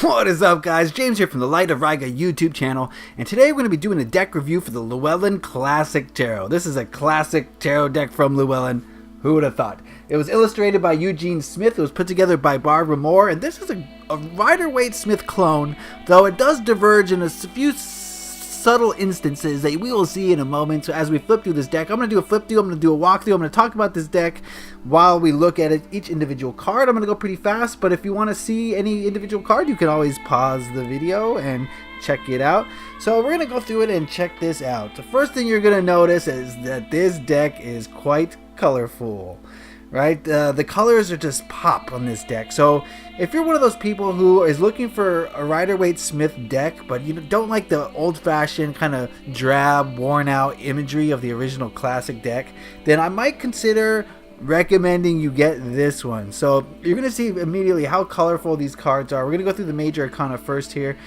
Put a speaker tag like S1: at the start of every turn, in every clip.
S1: What is up, guys? James here from the Light of Riga YouTube channel, and today we're going to be doing a deck review for the Llewellyn Classic Tarot. This is a classic tarot deck from Llewellyn. Who would have thought? It was illustrated by Eugene Smith. It was put together by Barbara Moore, and this is a rider-waite Smith clone, though it does diverge in a few subtle instances that we will see in a moment. So as we flip through this deck, I'm going to do a flip through, I'm going to do a walkthrough, I'm going to talk about this deck while we look at it, each individual card. I'm going to go pretty fast, but if you want to see any individual card, you can always pause the video and check it out. So we're going to go through it and check this out. The first thing you're going to notice is that this deck is quite colorful. Right, the colors are just pop on this deck. So if you're one of those people who is looking for a rider-waite Smith deck, but you don't like the old-fashioned kind of drab, worn-out imagery of the original classic deck, then I might consider recommending you get this one. So you're going to see immediately how colorful these cards are. We're going to go through the major arcana first here.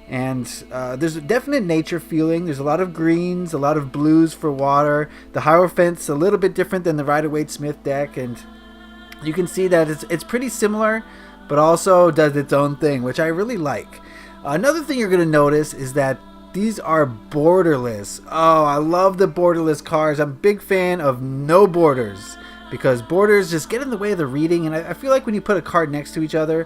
S1: And there's a definite nature feeling. There's a lot of greens, a lot of blues for water. The Hierophant's a little bit different than the rider-waite Smith deck, and you can see that it's pretty similar, but also does its own thing, which I really like. Another thing you're going to notice is that these are borderless. Oh, I love the borderless cards. I'm a big fan of no borders, because borders just get in the way of the reading, and I feel like when you put a card next to each other,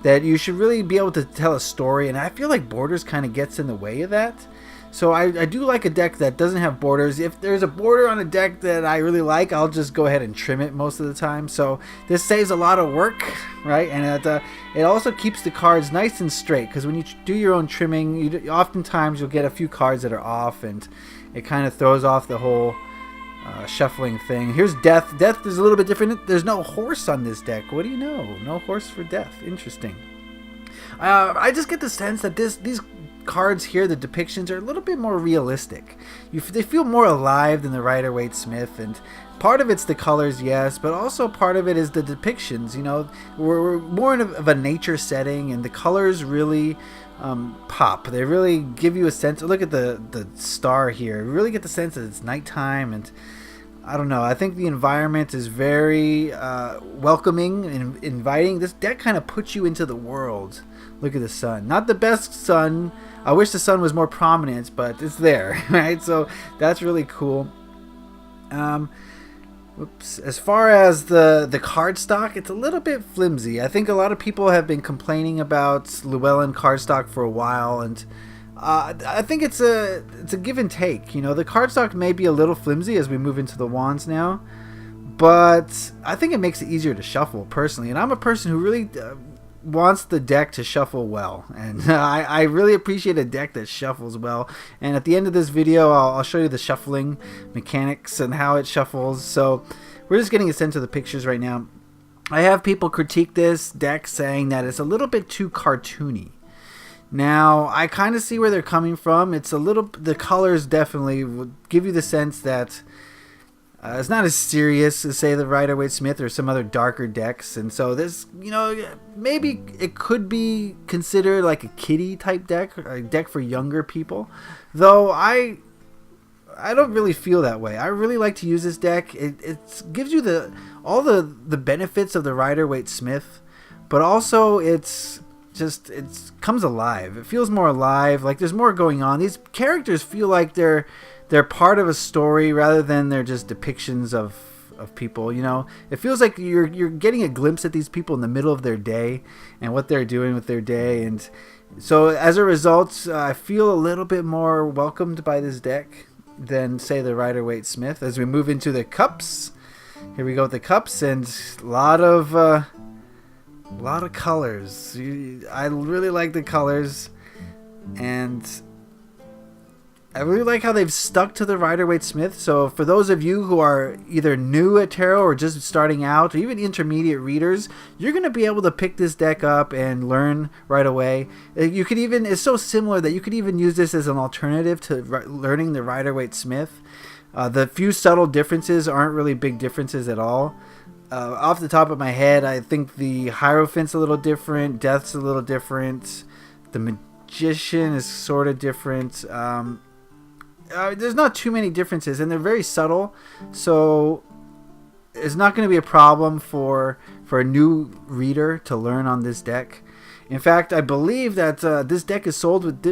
S1: that you should really be able to tell a story, and I feel like borders kind of gets in the way of that. So I do like a deck that doesn't have borders. If there's a border on a deck that I really like, I'll just go ahead and trim it most of the time. So this saves a lot of work, right? And it also keeps the cards nice and straight, because when you do your own trimming, oftentimes you'll get a few cards that are off, and it kind of throws off the whole shuffling thing. Here's Death. Death is a little bit different. There's no horse on this deck. What do you know? No horse for Death. Interesting. I just get the sense that these cards here, the depictions, are a little bit more realistic. They feel more alive than the rider-waite Smith, and part of it's the colors, yes, but also part of it is the depictions. You know, we're more of a nature setting, and the colors really pop. They really give you a sense. Look at the star here. You really get the sense that it's nighttime, and I don't know. I think the environment is very welcoming and inviting. This deck kind of puts you into the world. Look at the sun. Not the best sun. I wish the sun was more prominent, but it's there, right? So that's really cool. As far as the cardstock, it's a little bit flimsy. I think a lot of people have been complaining about Llewellyn cardstock for a while, and I think it's a give and take. You know, the cardstock may be a little flimsy as we move into the wands now, but I think it makes it easier to shuffle personally. And I'm a person who really wants the deck to shuffle well, and I really appreciate a deck that shuffles well. And at the end of this video, I'll show you the shuffling mechanics and how it shuffles. So we're just getting a sense of the pictures right now. I have people critique this deck saying that it's a little bit too cartoony. Now I kind of see where they're coming from. It's a little, the colors definitely would give you the sense that it's not as serious as, say, the rider-waite Smith or some other darker decks. And so this, you know, maybe it could be considered like a kiddie type deck, a deck for younger people. Though I don't really feel that way. I really like to use this deck. It gives you all the benefits of the rider-waite Smith, but also it comes alive. It feels more alive, like there's more going on. These characters feel like they're part of a story rather than they're just depictions of people. You know, it feels like you're getting a glimpse at these people in the middle of their day and what they're doing with their day. And so as a result, I feel a little bit more welcomed by this deck than, say, the rider-waite Smith. As we move into the cups, here we go with the cups, and a lot of colors. I really like the colors, and I really like how they've stuck to the rider-waite Smith. So for those of you who are either new at tarot or just starting out, or even intermediate readers, you're going to be able to pick this deck up and learn right away. You could even, it's so similar that you could even use this as an alternative to learning the rider-waite Smith. The few subtle differences aren't really big differences at all. Off the top of my head, I think the Hierophant's a little different, Death's a little different, the Magician is sort of different. There's not too many differences, and they're very subtle, so it's not going to be a problem for a new reader to learn on this deck. In fact, I believe that this deck is sold with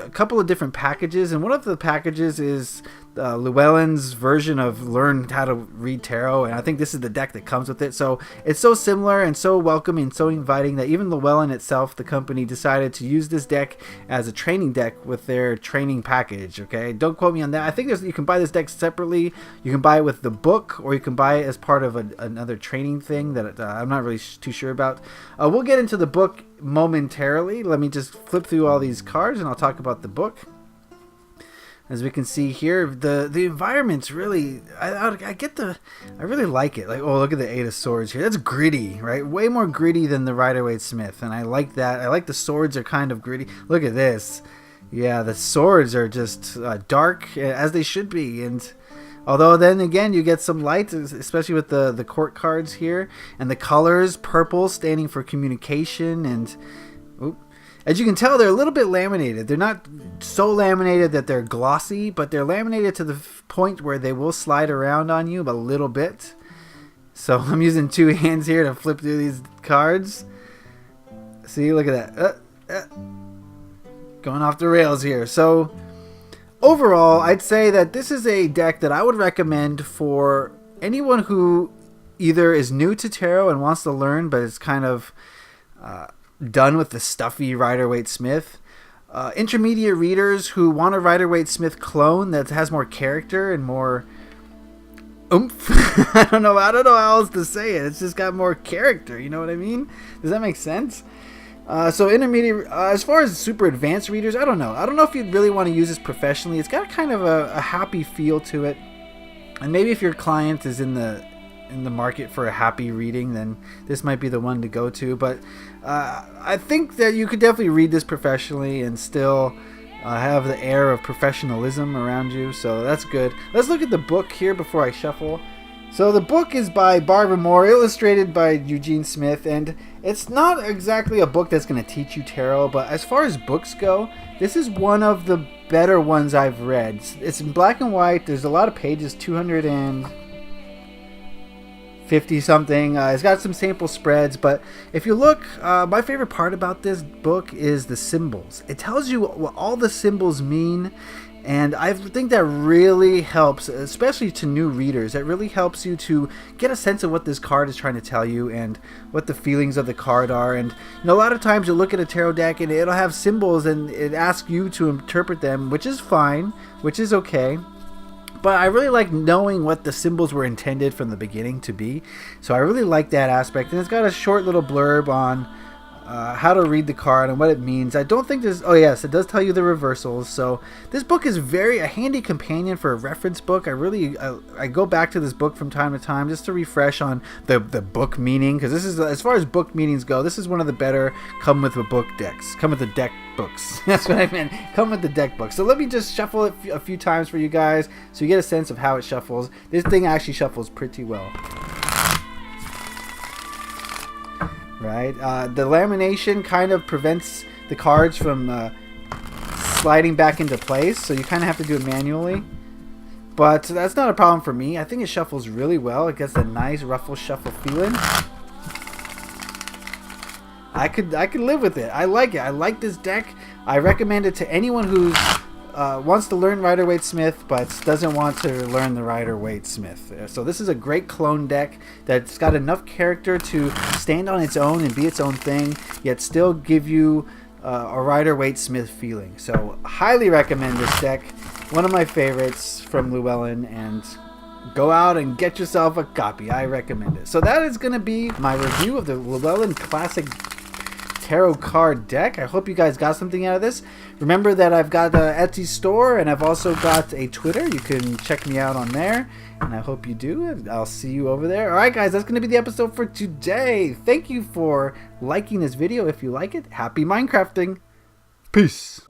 S1: a couple of different packages, and one of the packages is Llewellyn's version of Learn How to Read Tarot, and I think this is the deck that comes with it. So it's so similar and so welcoming and so inviting that even Llewellyn itself, the company, decided to use this deck as a training deck with their training package. Okay, don't quote me on that. I think you can buy this deck separately. You can buy it with the book, or you can buy it as part of another training thing that I'm not really too sure about. We'll get into the book momentarily. Let me just flip through all these cards and I'll talk about the book. As we can see here, the environment's really, I really like it. Like, oh, look at the Eight of Swords here. That's gritty, right? Way more gritty than the Rider-Waite Smith, and I like that. I like the swords are kind of gritty. Look at this. Yeah, the swords are just dark, as they should be, and although then again you get some light, especially with the court cards here, and the colors, purple standing for communication, and as you can tell, they're a little bit laminated. They're not so laminated that they're glossy, but they're laminated to the point where they will slide around on you a little bit. So I'm using two hands here to flip through these cards. See, look at that. Going off the rails here. So overall, I'd say that this is a deck that I would recommend for anyone who either is new to tarot and wants to learn, but is kind of done with the stuffy Rider-Waite Smith. Intermediate readers who want a Rider-Waite Smith clone that has more character and more oomph. I don't know how else to say it. It's just got more character. You know what I mean? Does that make sense? So intermediate, as far as super advanced readers, I don't know. I don't know if you'd really want to use this professionally. It's got kind of a happy feel to it. And maybe if your client is in the market for a happy reading, then this might be the one to go to. But I think that you could definitely read this professionally and still have the air of professionalism around you, so that's good. Let's look at the book here before I shuffle. So the book is by Barbara Moore, illustrated by Eugene Smith, and it's not exactly a book that's going to teach you tarot, but as far as books go, this is one of the better ones I've read. It's in black and white. There's a lot of pages, 250 something. It's got some sample spreads, but if you look, my favorite part about this book is the symbols. It tells you what all the symbols mean, and I think that really helps, especially to new readers. It really helps you to get a sense of what this card is trying to tell you and what the feelings of the card are. And a lot of times you'll look at a tarot deck and it'll have symbols and it asks you to interpret them, which is fine, which is okay. But I really like knowing what the symbols were intended from the beginning to be. So I really like that aspect. And it's got a short little blurb on how to read the card and what it means. I don't think there's... Oh, yes, it does tell you the reversals. So this book is a handy companion for a reference book. I go back to this book from time to time just to refresh on the book meaning. Because this is, as far as book meanings go, this is one of the better come with the book decks. Come with the deck books. That's what I meant. Come with the deck books. So let me just shuffle it a few times for you guys so you get a sense of how it shuffles. This thing actually shuffles pretty well. Right? The lamination kind of prevents the cards from sliding back into place, so you kind of have to do it manually. But that's not a problem for me. I think it shuffles really well. It gets a nice ruffle shuffle feeling. I could live with it. I like it. I like this deck. I recommend it to anyone who's wants to learn Rider-Waite Smith but doesn't want to learn the Rider-Waite Smith. So this is a great clone deck that's got enough character to stand on its own and be its own thing, yet still give you a Rider-Waite Smith feeling. So highly recommend this deck. One of my favorites from Llewellyn, and go out and get yourself a copy. I recommend it. So that is going to be my review of the Llewellyn Classic Tarot card deck. I hope you guys got something out of this. Remember that I've got an Etsy store, and I've also got a Twitter. You can check me out on there, and I hope you do. I'll see you over there. Alright guys, that's going to be the episode for today. Thank you for liking this video. If you like it, happy Minecrafting. Peace.